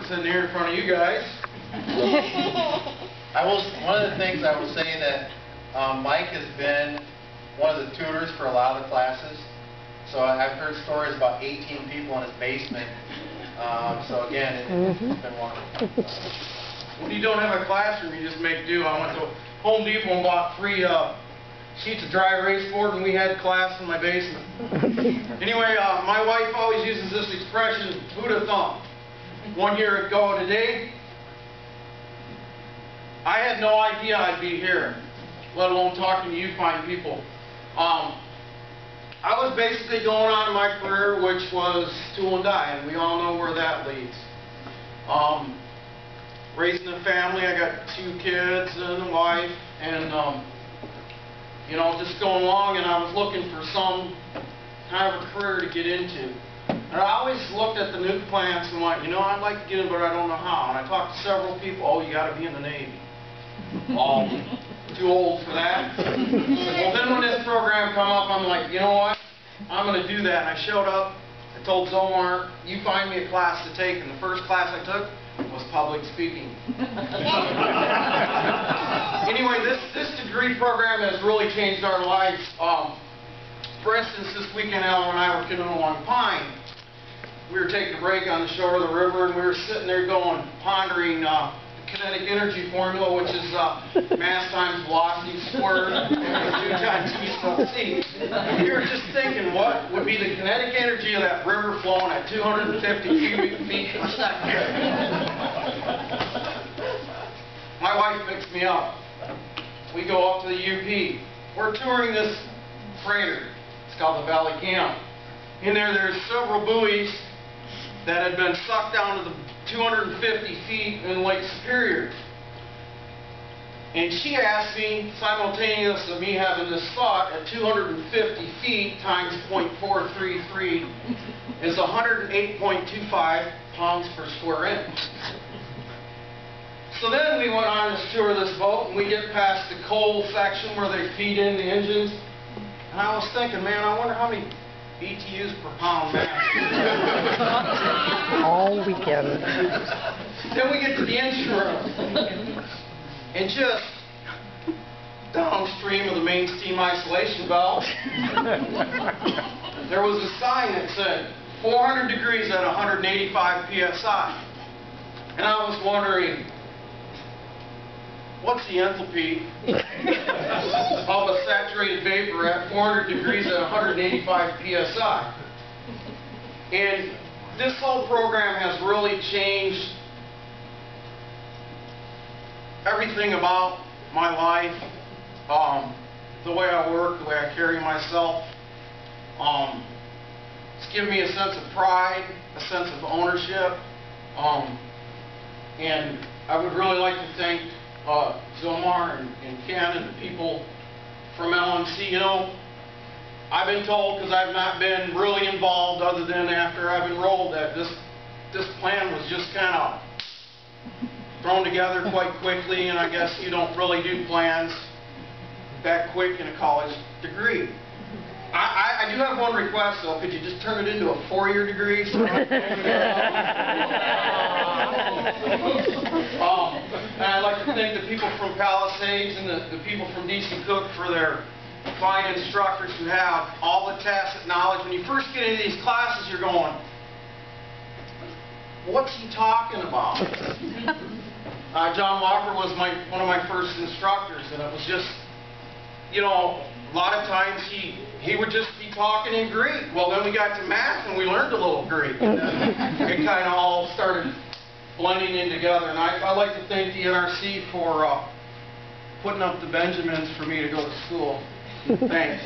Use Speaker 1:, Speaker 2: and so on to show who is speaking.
Speaker 1: sitting here in front of you guys.
Speaker 2: One of the things I will say that Mike has been one of the tutors for a lot of the classes. So I've heard stories about 18 people in his basement. So again, it's been wonderful.
Speaker 1: When you don't have a classroom, you just make do. I went to Home Depot and bought 3 sheets of dry erase board, and we had class in my basement. Anyway, my wife always uses this expression, who'd have thought? 1 year ago today, I had no idea I'd be here, let alone talking to you fine people. I was basically going on in my career, which was tool and die, and we all know where that leads. Raising a family, I got 2 kids and a wife, and you know, just going along, and I was looking for some kind of a career to get into. And I always looked at the nuke plants and went, you know, I'd like to get in, but I don't know how. And I talked to several people. Oh, you got to be in the Navy. Oh, too old for that. Well, then when this program come up, I'm like, you know what? I'm going to do that. And I showed up. I told Zomar, you find me a class to take. And the first class I took was public speaking. Anyway, this degree program has really changed our lives. For instance, this weekend, Ellen and I were canoeing along Pine. We were taking a break on the shore of the river, and we were sitting there pondering the kinetic energy formula, which is mass times velocity squared equals U times V sub C. And we were just thinking, what would be the kinetic energy of that river flowing at 250 cubic feet per second? My wife picks me up. We go up to the UP. We're touring this freighter. It's called the Valley Camp. In there's several buoys that had been sucked down to the 250 feet in Lake Superior. And she asked me, simultaneous of me having this thought, at 250 feet times 0.433 is 108.25 pounds per square inch. So then we went on this tour of this boat, and we get past the coal section where they feed in the engines. And I was thinking, man, I wonder how many BTUs per pound mass.
Speaker 3: All weekend.
Speaker 1: Then we get to the engine room. And just downstream of the main steam isolation valve, there was a sign that said 400 degrees at 185 psi. And I was wondering, what's the enthalpy of a saturated vapor at 400 degrees at 185 psi? And this whole program has really changed everything about my life, the way I work, the way I carry myself. It's given me a sense of pride, a sense of ownership, and I would really like to thank Zomar and Ken and the people from LMC. You know, I've been told, because I've not been really involved other than after I've enrolled, that this plan was just kind of thrown together quite quickly, and I guess you don't really do plans that quick in a college degree. I do have one request, though. Could you just turn it into a 4-year degree? So and I'd like to thank the people from Palisades and the people from DC Cook for their fine instructors who have all the tacit knowledge. When you first get into these classes, you're going, what's he talking about? John Walker was one of my first instructors, and it was just, you know, a lot of times he would just be talking in Greek. Well, then we got to math and we learned a little Greek. And then it kind of all started blending in together. And I'd like to thank the NRC for putting up the Benjamins for me to go to school. Thanks.